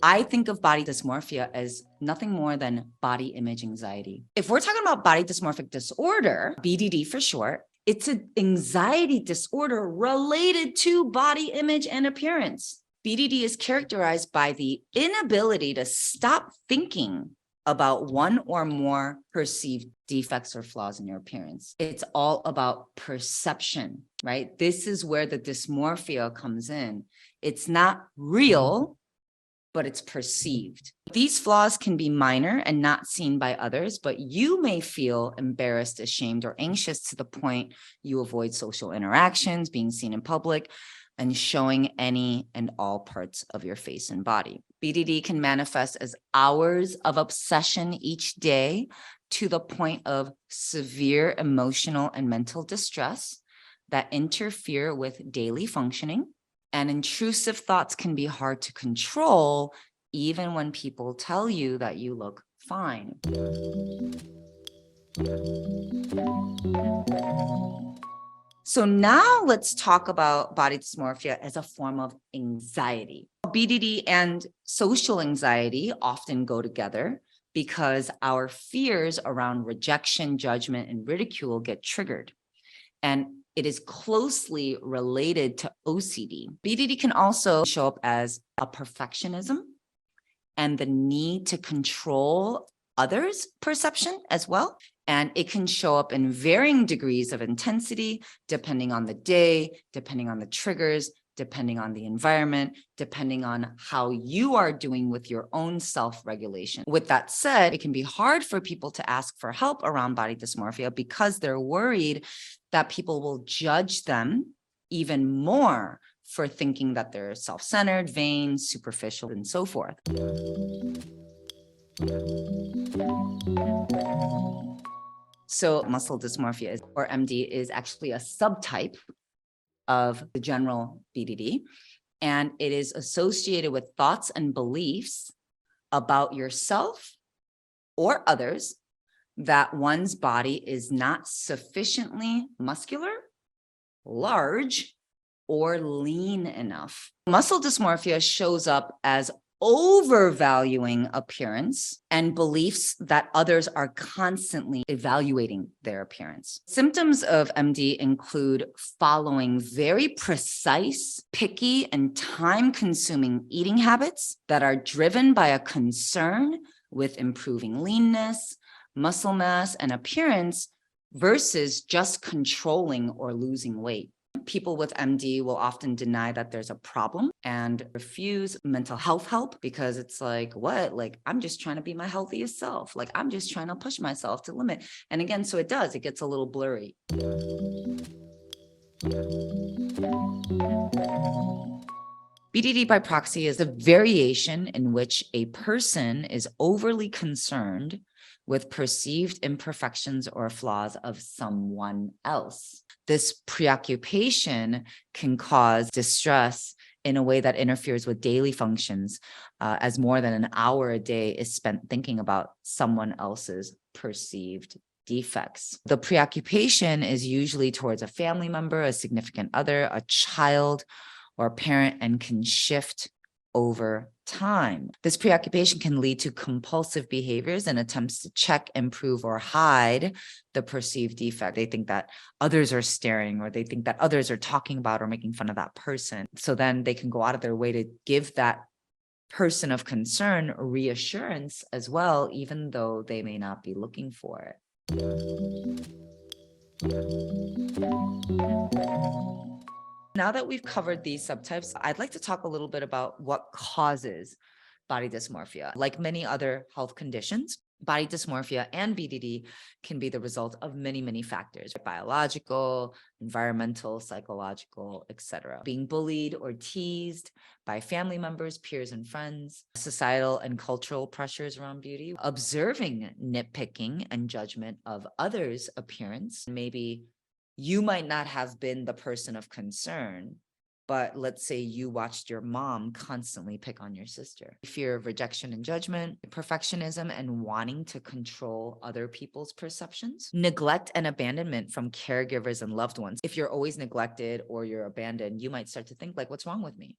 I think of body dysmorphia as nothing more than body image anxiety. If we're talking about body dysmorphic disorder, BDD for short, it's an anxiety disorder related to body image and appearance. BDD is characterized by the inability to stop thinking about one or more perceived defects or flaws in your appearance. It's all about perception, right? This is where the dysmorphia comes in. It's not real, but it's perceived. These flaws can be minor and not seen by others, but you may feel embarrassed, ashamed, or anxious to the point you avoid social interactions, being seen in public, and showing any and all parts of your face and body. BDD can manifest as hours of obsession each day to the point of severe emotional and mental distress that interfere with daily functioning. And intrusive thoughts can be hard to control, even when people tell you that you look fine. So now let's talk about body dysmorphia as a form of anxiety. BDD and social anxiety often go together because our fears around rejection, judgment, and ridicule get triggered. And it is closely related to OCD. BDD can also show up as a perfectionism and the need to control others' perception as well. And it can show up in varying degrees of intensity, depending on the day, depending on the triggers, depending on the environment, depending on how you are doing with your own self-regulation. With that said, it can be hard for people to ask for help around body dysmorphia because they're worried that people will judge them even more for thinking that they're self-centered, vain, superficial, and so forth. So muscle dysmorphia, or MD, is actually a subtype of the general BDD, and it is associated with thoughts and beliefs about yourself or others that one's body is not sufficiently muscular, large, or lean enough. Muscle dysmorphia shows up as overvaluing appearance and beliefs that others are constantly evaluating their appearance. Symptoms of MD include following very precise, picky, and time-consuming eating habits that are driven by a concern with improving leanness, muscle mass, and appearance versus just controlling or losing weight. People with MD will often deny that there's a problem and refuse mental health help because it's like, what? Like, I'm just trying to be my healthiest self. Like, I'm just trying to push myself to limit. And again, so it gets a little blurry. BDD by proxy is a variation in which a person is overly concerned with perceived imperfections or flaws of someone else. This preoccupation can cause distress in a way that interferes with daily functions, as more than an hour a day is spent thinking about someone else's perceived defects. The preoccupation is usually towards a family member, a significant other, a child, or a parent, and can shift over time. This preoccupation can lead to compulsive behaviors and attempts to check, improve, or hide the perceived defect. They think that others are staring, or they think that others are talking about or making fun of that person. So then they can go out of their way to give that person of concern reassurance as well, even though they may not be looking for it. Now that we've covered these subtypes, I'd like to talk a little bit about what causes body dysmorphia. Like many other health conditions, body dysmorphia and BDD can be the result of many, many factors: biological, environmental, psychological, etc. Being bullied or teased by family members, peers, and friends, societal and cultural pressures around beauty, observing nitpicking and judgment of others' appearance. Maybe you might not have been the person of concern, But let's say you watched your mom constantly pick on your sister. Fear of rejection and judgment, perfectionism and wanting to control other people's perceptions, neglect and abandonment from caregivers and loved ones. If you're always neglected or you're abandoned, you might start to think like, what's wrong with me?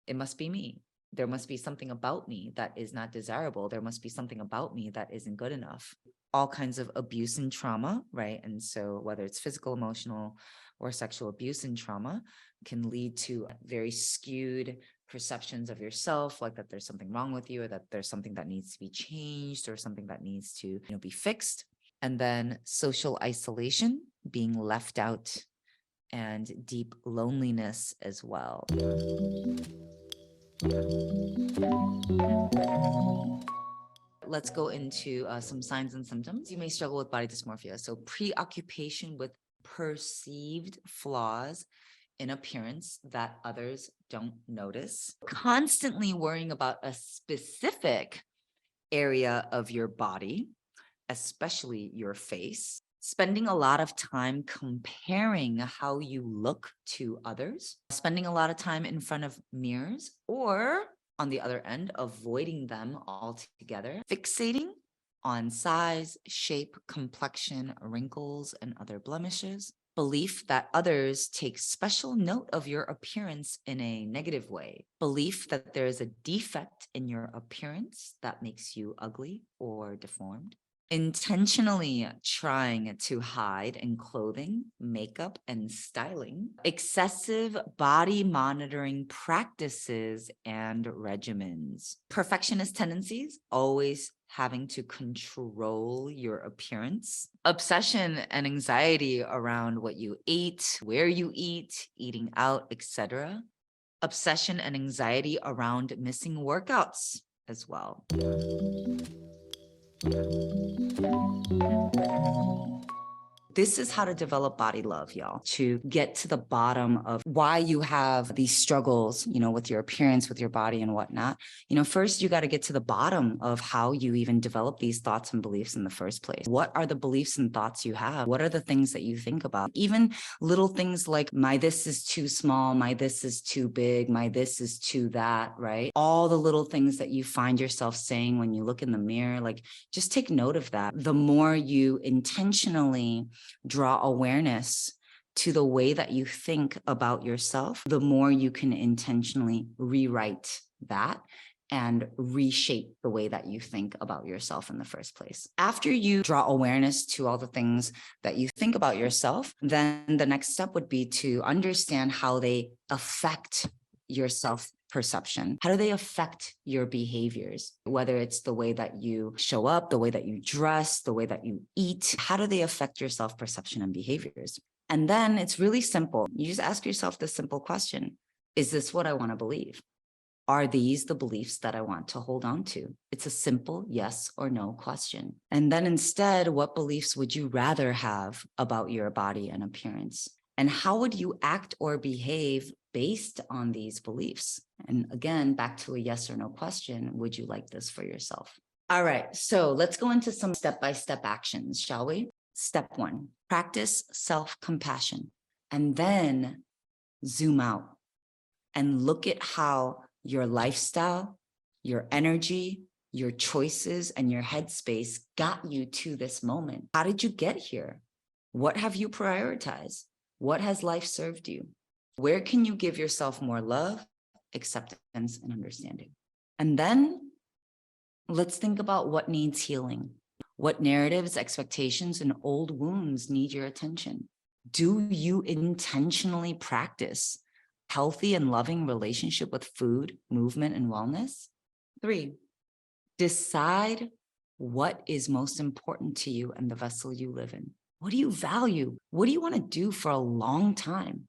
It must be me. There must be something about me that is not desirable. There must be something about me that isn't good enough. All kinds of abuse and trauma, right? And so whether it's physical, emotional, or sexual abuse and trauma can lead to very skewed perceptions of yourself, like that there's something wrong with you, or that there's something that needs to be changed, or something that needs to, be fixed. And then social isolation, being left out, and deep loneliness as well. Let's go into some signs and symptoms. You may struggle with body dysmorphia. So preoccupation with perceived flaws in appearance that others don't notice. Constantly worrying about a specific area of your body, especially your face. Spending a lot of time comparing how you look to others. Spending a lot of time in front of mirrors, or on the other end, avoiding them altogether. Fixating on size, shape, complexion, wrinkles, and other blemishes. Belief that others take special note of your appearance in a negative way. Belief that there is a defect in your appearance that makes you ugly or deformed. Intentionally trying to hide in clothing, makeup, and styling. Excessive body monitoring practices and regimens. Perfectionist tendencies, always having to control your appearance. Obsession and anxiety around what you eat, where you eat, eating out, etc. Obsession and anxiety around missing workouts as well. This is how to develop body love, y'all, to get to the bottom of why you have these struggles, with your appearance, with your body and whatnot. First, you got to get to the bottom of how you even develop these thoughts and beliefs in the first place. What are the beliefs and thoughts you have? What are the things that you think about? Even little things like my this is too small, my this is too big, my this is too that, right? All the little things that you find yourself saying when you look in the mirror, like just take note of that. The more you intentionally draw awareness to the way that you think about yourself, the more you can intentionally rewrite that and reshape the way that you think about yourself in the first place. After you draw awareness to all the things that you think about yourself, then the next step would be to understand how they affect your self-perception. How do they affect your behaviors? Whether it's the way that you show up, the way that you dress, the way that you eat, how do they affect your self-perception and behaviors? And then it's really simple. You just ask yourself this simple question. Is this what I want to believe? Are these the beliefs that I want to hold on to? It's a simple yes or no question. And then instead, what beliefs would you rather have about your body and appearance? And how would you act or behave based on these beliefs? And again, back to a yes or no question, would you like this for yourself? All right, so let's go into some step-by-step actions, shall we? Step 1, practice self-compassion, and then zoom out and look at how your lifestyle, your energy, your choices, and your headspace got you to this moment. How did you get here? What have you prioritized? What has life served you? Where can you give yourself more love, acceptance, and understanding? And then let's think about what needs healing. What narratives, expectations, and old wounds need your attention? Do you intentionally practice healthy and loving relationship with food, movement, and wellness? 3, decide what is most important to you and the vessel you live in. What do you value? What do you want to do for a long time?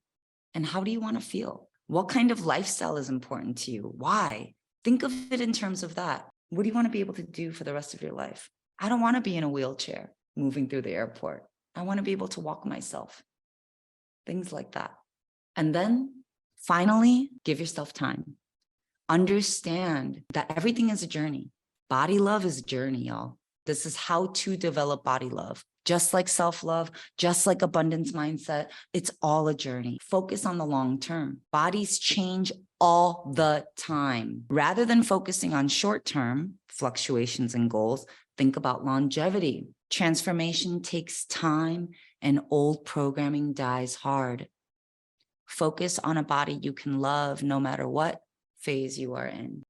And how do you want to feel? What kind of lifestyle is important to you? Why? Think of it in terms of that. What do you want to be able to do for the rest of your life? I don't want to be in a wheelchair moving through the airport. I want to be able to walk myself. Things like that. And then finally, give yourself time. Understand that everything is a journey. Body love is a journey, y'all. This is how to develop body love. Just like self-love, just like abundance mindset, it's all a journey. Focus on the long term. Bodies change all the time. Rather than focusing on short-term fluctuations and goals, think about longevity. Transformation takes time and old programming dies hard. Focus on a body you can love no matter what phase you are in.